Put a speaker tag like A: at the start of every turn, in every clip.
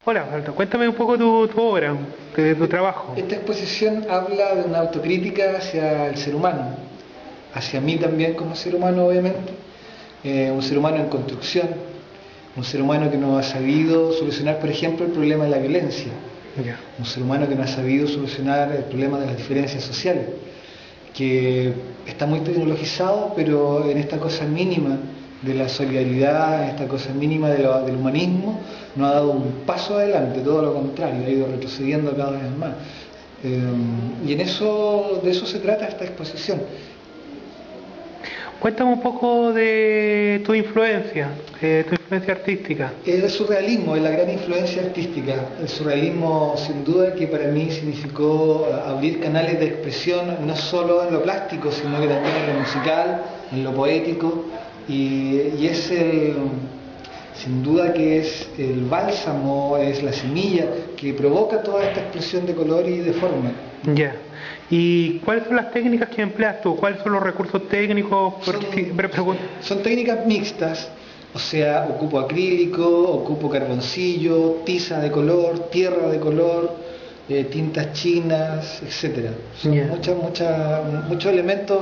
A: Hola, Walter, cuéntame un poco tu obra, de tu trabajo.
B: Esta exposición habla de una autocrítica hacia el ser humano, hacia mí también como ser humano, obviamente, un ser humano en construcción, un ser humano que no ha sabido solucionar, por ejemplo, el problema de la violencia,
A: Ya.
B: un ser humano que no ha sabido solucionar el problema de las diferencias sociales, que está muy tecnologizado, pero en esta cosa mínima de la solidaridad, en esta cosa mínima del humanismo, no ha dado un paso adelante, todo lo contrario, ha ido retrocediendo cada vez más. Y de eso se trata esta exposición.
A: Cuéntame un poco de tu influencia artística.
B: El surrealismo es la gran influencia artística. El surrealismo, sin duda, que para mí significó abrir canales de expresión, no solo en lo plástico, sino que también en lo musical, en lo poético. Y es sin duda que es el bálsamo, es la semilla que provoca toda esta expresión de color y de forma.
A: Ya. ¿Y cuáles son las técnicas que empleas tú? ¿Cuáles son los recursos técnicos?
B: Son técnicas mixtas, o sea, ocupo acrílico, ocupo carboncillo, tiza de color, tierra de color, tintas chinas, etcétera. Son muchos elementos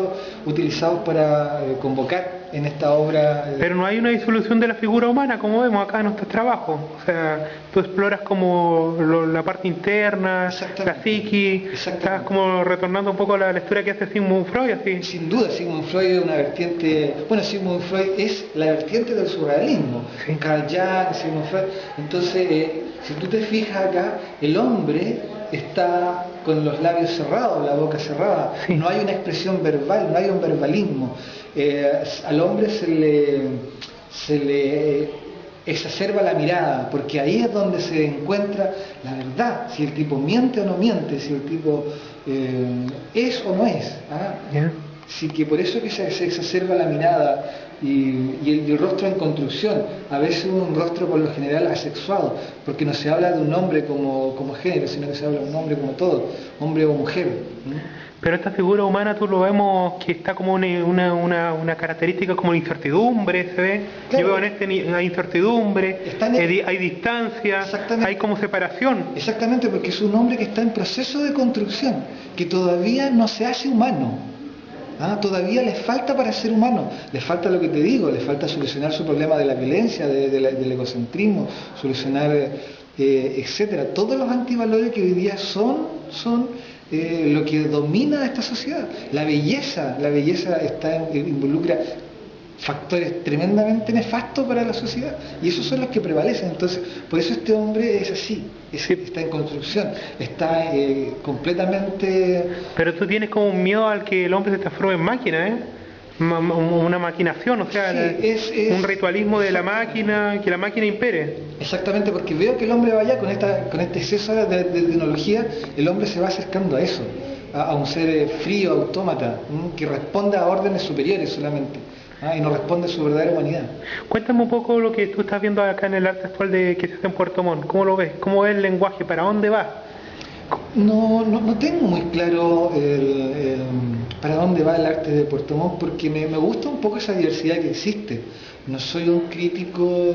B: utilizados para convocar en esta obra.
A: Pero no hay una disolución de la figura humana, como vemos acá en nuestros trabajos. O sea, tú exploras como la parte interna, la psiqui, estás como retornando un poco a la lectura que hace Sigmund Freud, así.
B: Sin duda, Sigmund Freud es una vertiente, bueno, Sigmund Freud es la vertiente del surrealismo.
A: Sí.
B: Carl Jung, Sigmund Freud. Entonces, si tú te fijas acá, el hombre está con los labios cerrados, la boca cerrada.
A: Sí.
B: No hay una expresión verbal, no hay un verbalismo. Al hombre se le exacerba la mirada, porque ahí es donde se encuentra la verdad, si el tipo miente o no miente, si el tipo es o no es.
A: Yeah.
B: Así que por eso que se exacerba la mirada y el rostro en construcción, a veces un rostro por lo general asexuado, porque no se habla de un hombre como género, sino que se habla de un hombre como todo, hombre o mujer.
A: Pero esta figura humana tú lo vemos que está como una característica como la incertidumbre, ¿se ve?
B: Claro.
A: Yo veo en hay incertidumbre, hay distancia, hay como separación.
B: Exactamente, porque es un hombre que está en proceso de construcción, que todavía no se hace humano. Todavía le falta para ser humano, le falta lo que te digo, le falta solucionar su problema de la violencia, del egocentrismo, solucionar, etcétera. Todos los antivalores que hoy día son lo que domina a esta sociedad. La belleza involucra factores tremendamente nefastos para la sociedad y esos son los que prevalecen. Entonces, por eso este hombre es así, está en construcción, está completamente...
A: Pero tú tienes como un miedo al que el hombre se transforme en máquina, ¿eh? Una maquinación, o sea, sí, un ritualismo de la máquina, que la máquina impere.
B: Exactamente, porque veo que el hombre vaya con este exceso de tecnología, el hombre se va acercando a eso, a un ser frío, autómata, que responde a órdenes superiores solamente. Y no responde a su verdadera humanidad.
A: Cuéntame un poco lo que tú estás viendo acá en el arte actual que se hace en Puerto Montt. ¿Cómo lo ves? ¿Cómo ves el lenguaje? ¿Para dónde va?
B: No tengo muy claro para dónde va el arte de Puerto Montt, porque me gusta un poco esa diversidad que existe. No soy un crítico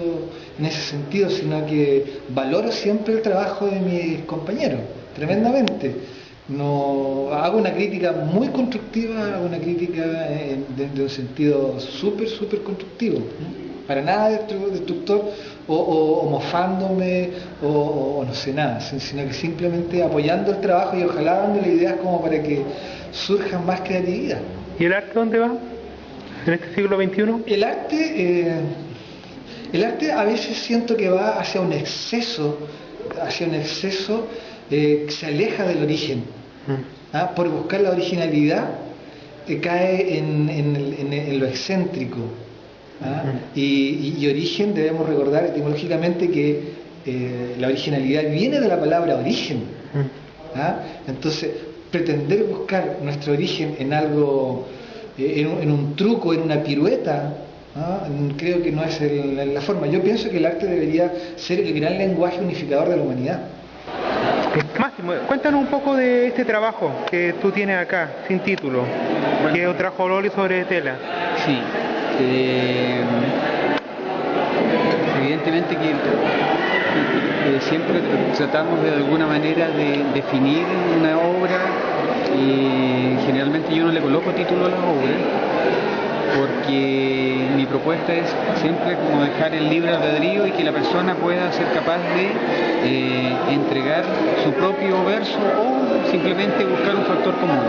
B: en ese sentido, sino que valoro siempre el trabajo de mis compañeros, tremendamente. No hago una crítica muy constructiva, hago una crítica de un sentido súper constructivo, ¿no? Para nada destructor o mofándome o no sé nada, sino que simplemente apoyando el trabajo y ojalá dándole ideas como para que surja más creatividad.
A: ¿Y el arte dónde va? ¿En este siglo XXI?
B: El arte a veces siento que va hacia un exceso que se aleja del origen. Por buscar la originalidad cae en lo excéntrico. Y origen, debemos recordar etimológicamente que la originalidad viene de la palabra origen. Entonces, pretender buscar nuestro origen en algo, en un truco, en una pirueta, creo que no es la forma. Yo pienso que el arte debería ser el gran lenguaje unificador de la humanidad.
A: Máximo, cuéntanos un poco de este trabajo que tú tienes acá, sin título, que es un trabajo al óleo sobre tela.
C: Sí, evidentemente que siempre tratamos de alguna manera de definir una obra y generalmente yo no le coloco título a la obra porque mi propuesta es siempre como dejar el libre albedrío y que la persona pueda ser capaz de entregar su propio verso o simplemente buscar un factor común.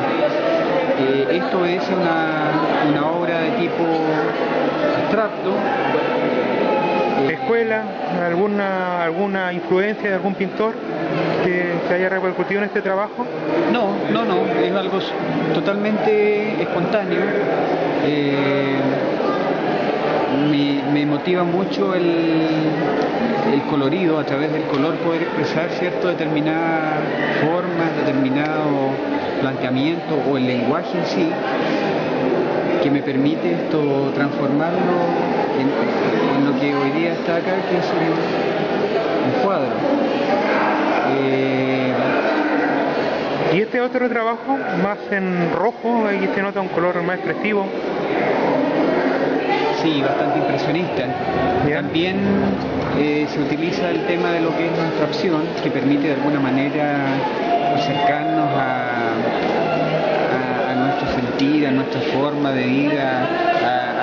C: Esto es una obra de tipo abstracto.
A: ¿Escuela? ¿Alguna influencia de algún pintor que haya repercutido en este trabajo?
C: No, es algo totalmente espontáneo. Me motiva mucho el colorido, a través del color poder expresar determinadas formas, determinado planteamiento o el lenguaje en sí, que me permite esto transformarlo en lo que hoy día está acá, que es un cuadro.
A: Y este otro trabajo, más en rojo, ahí se nota un color más expresivo.
C: Sí, bastante impresionista. Yeah. También se utiliza el tema de lo que es la abstracción, que permite de alguna manera acercarnos a nuestro sentir, a nuestra forma de vida,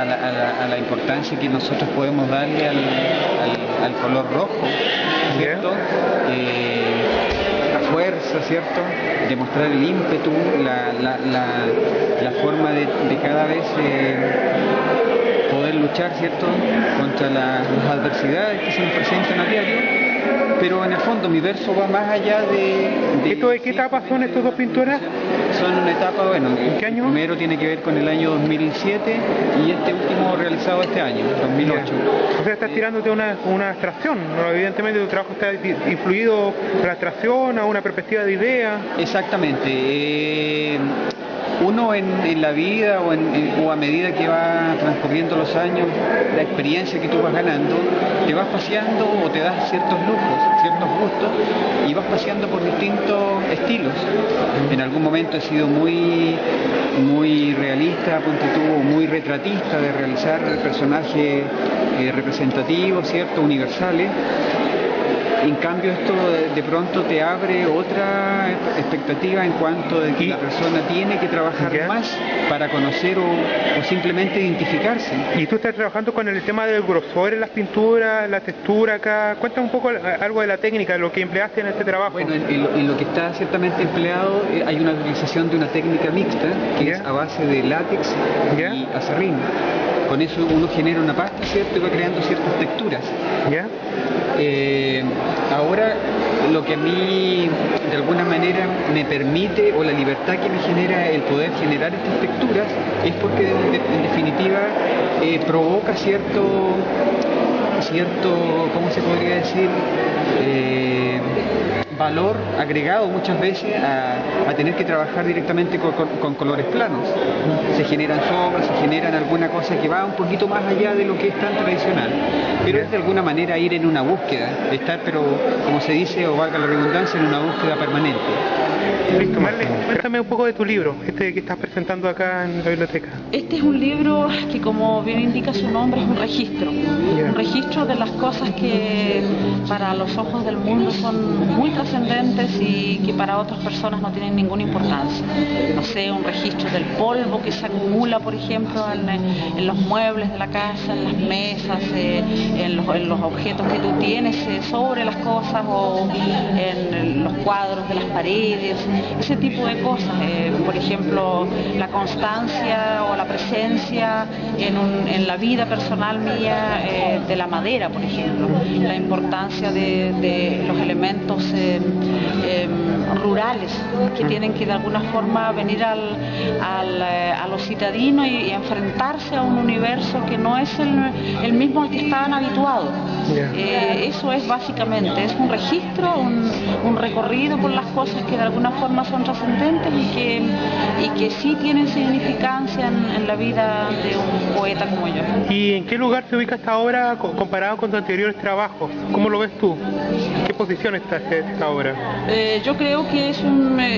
C: a la importancia que nosotros podemos darle al color rojo, ¿cierto? La fuerza, ¿cierto? Demostrar el ímpetu, la forma de cada vez poder luchar, ¿cierto?, contra las adversidades que se nos presentan a diario, pero en el fondo mi verso va más allá de
A: ¿Esto de qué etapa son estas dos pinturas?
C: Son una etapa, bueno,
A: ¿en qué año?
C: El primero tiene que ver con el año 2007 y este último realizado este año, 2008.
A: O sea, estás tirándote una abstracción, ¿no? Evidentemente tu trabajo está influido por la abstracción, a una perspectiva de idea.
C: Exactamente. Uno en la vida o a medida que va transcurriendo los años, la experiencia que tú vas ganando, te vas paseando o te das ciertos lujos, ciertos gustos y vas paseando por distintos estilos. En algún momento he sido muy realista, ponte tú, muy retratista de realizar personajes representativos, ¿cierto?, universales. En cambio esto de pronto te abre otra expectativa en cuanto de que la persona tiene que trabajar más para conocer o simplemente identificarse.
A: Y tú estás trabajando con el tema del grosor en las pinturas, la textura acá. Cuéntame un poco algo de la técnica, de lo que empleaste en este trabajo.
C: Bueno, en lo que está ciertamente empleado hay una utilización de una técnica mixta que es a base de látex y acerrín. Con eso uno genera una pasta, ¿cierto?, y va creando ciertas texturas. Ahora lo que a mí de alguna manera me permite, o la libertad que me genera el poder generar estas texturas, es porque en definitiva provoca cierto, ¿cómo se podría decir?, valor agregado muchas veces a tener que trabajar directamente con colores planos. Se generan sombras, se generan alguna cosa que va un poquito más allá de lo que es tan tradicional, pero es de alguna manera ir en una búsqueda, estar, pero como se dice, o valga la redundancia, en una búsqueda permanente.
A: Listo, Marlene, cuéntame un poco de tu libro, que estás presentando acá en la biblioteca.
D: Este es un libro que, como bien indica su nombre, es un registro de las cosas que para los ojos del mundo son muy trascendentes y que para otras personas no tienen ninguna importancia. No sé, un registro del polvo que se acumula, por ejemplo, en los muebles de la casa, en las mesas, en los objetos que tú tienes sobre las cosas o en los cuadros de las paredes, ese tipo de cosas. Por ejemplo, la constancia o la presencia en la vida personal mía de la madera, por ejemplo, la importancia de los elementos rurales que tienen que de alguna forma venir a los citadinos y enfrentarse a un universo que no es el mismo al que estaban habituados. Eso es básicamente, es un registro, un recorrido por las cosas que de alguna forma son trascendentes y que sí tienen significancia en la vida de un poeta como yo.
A: ¿Y en qué lugar se ubica esta obra comparado con tus anteriores trabajos? ¿Cómo lo ves tú? ¿En qué posición está esta obra?
D: Yo creo creo que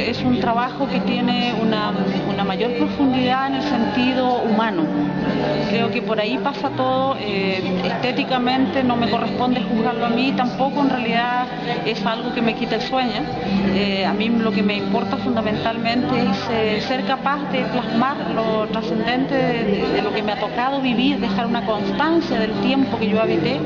D: es un trabajo que tiene una mayor profundidad en el sentido humano. Creo que por ahí pasa todo. Estéticamente no me corresponde juzgarlo a mí, tampoco en realidad es algo que me quita el sueño. A mí lo que me importa fundamentalmente es ser capaz de plasmar lo trascendente de lo que me ha tocado vivir, dejar una constancia del tiempo que yo habité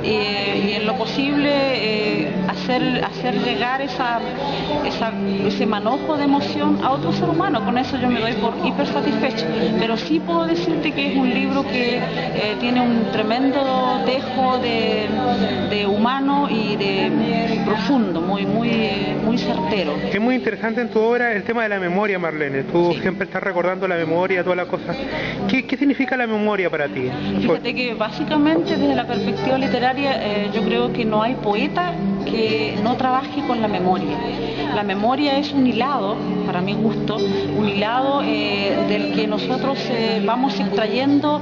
D: y en lo posible hacer llegar ese manojo de emoción a otro ser humano. Con eso yo me doy por hiper satisfecha, pero sí puedo decirte que es un libro que tiene un tremendo dejo de humano y de profundo, muy certero.
A: Es muy interesante en tu obra el tema de la memoria, Marlene. Tú siempre estás recordando la memoria, toda la cosa. ¿Qué significa la memoria para ti?
D: Fíjate que básicamente desde la perspectiva literaria yo creo que no hay poeta que no trabaje con la memoria. La memoria es un hilado, para mi gusto, un hilado del que nosotros vamos extrayendo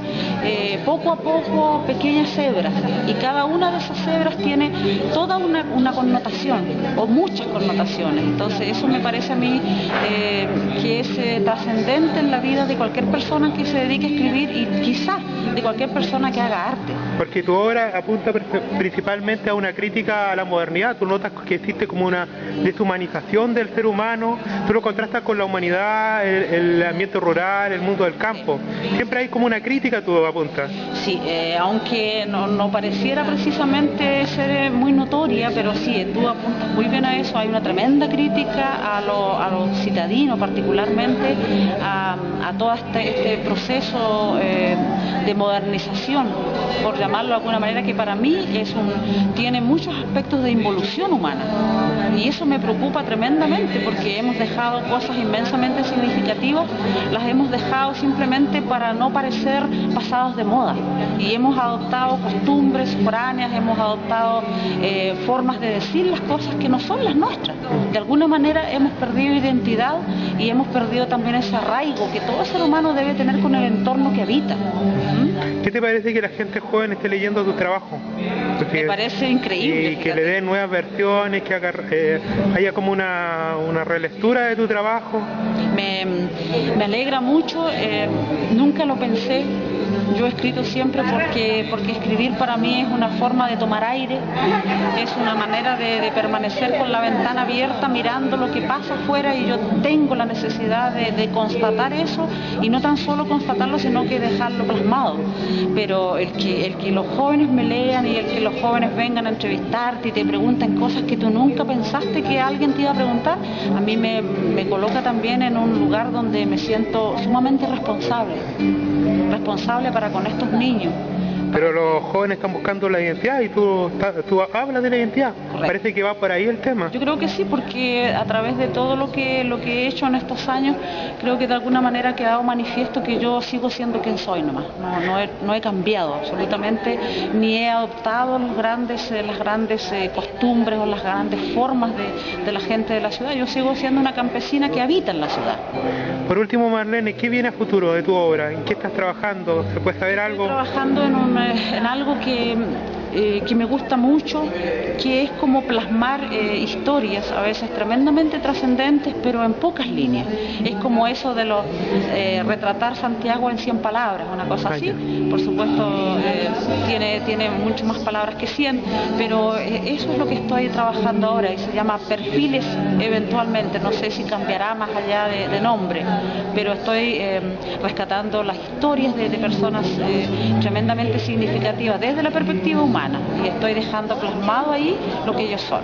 D: poco a poco pequeñas hebras, y cada una de esas hebras tiene toda una connotación o muchas connotaciones. Entonces eso me parece a mí que es trascendente en la vida de cualquier persona que se dedique a escribir y quizás de cualquier persona que haga arte.
A: Porque tu obra apunta principalmente a una crítica a la modernidad. Tú notas que existe como una deshumanización del ser humano, tú lo contrastas con la humanidad, el ambiente rural, el mundo del campo. Siempre hay como una crítica, tú apuntas.
D: Sí, aunque no pareciera precisamente ser muy notoria, pero sí, tú apuntas muy bien a eso. Hay una tremenda crítica a lo citadino, particularmente a todo este proceso de modernización, por llamarlo de alguna manera, que para mí tiene muchos aspectos de involución humana, y eso me preocupa tremendamente, porque hemos dejado cosas inmensamente significativas, las hemos dejado simplemente para no parecer pasados de moda, y hemos adoptado costumbres foráneas, hemos adoptado formas de decir las cosas que no son las nuestras. De alguna manera hemos perdido identidad y hemos perdido también ese arraigo que todo ser humano debe tener con el entorno que habita.
A: ¿Qué te parece que la gente joven esté leyendo tu trabajo?
D: Me parece increíble.
A: Y que le den nuevas versiones, que haya como una relectura de tu trabajo.
D: Me alegra mucho, nunca lo pensé. Yo he escrito siempre porque escribir para mí es una forma de tomar aire, es una manera de permanecer con la ventana abierta mirando lo que pasa afuera, y yo tengo la necesidad de constatar eso, y no tan solo constatarlo, sino que dejarlo plasmado. Pero el que los jóvenes me lean y el que los jóvenes vengan a entrevistarte y te pregunten cosas que tú nunca pensaste que alguien te iba a preguntar, a mí me coloca también en un lugar donde me siento sumamente responsable para con estos niños.
A: Pero los jóvenes están buscando la identidad y tú hablas de la identidad. Correcto. Parece que va por ahí el tema.
D: Yo creo que sí, porque a través de todo lo que he hecho en estos años, creo que de alguna manera ha quedado manifiesto que yo sigo siendo quien soy nomás. No he cambiado absolutamente, ni he adoptado las grandes costumbres o las grandes formas de la gente de la ciudad. Yo sigo siendo una campesina que habita en la ciudad.
A: Por último, Marlene, ¿qué viene a futuro de tu obra? ¿En qué estás trabajando? ¿Se puede saber algo?
D: Estoy trabajando en algo que me gusta mucho, que es como plasmar historias a veces tremendamente trascendentes, pero en pocas líneas. Es como eso de retratar Santiago en 100 palabras, una cosa así. Por supuesto tiene mucho más palabras que 100, pero eso es lo que estoy trabajando ahora, y se llama Perfiles eventualmente. No sé si cambiará más allá de nombre, pero estoy rescatando las historias de personas tremendamente significativas desde la perspectiva humana, y estoy dejando plasmado ahí lo que ellos son.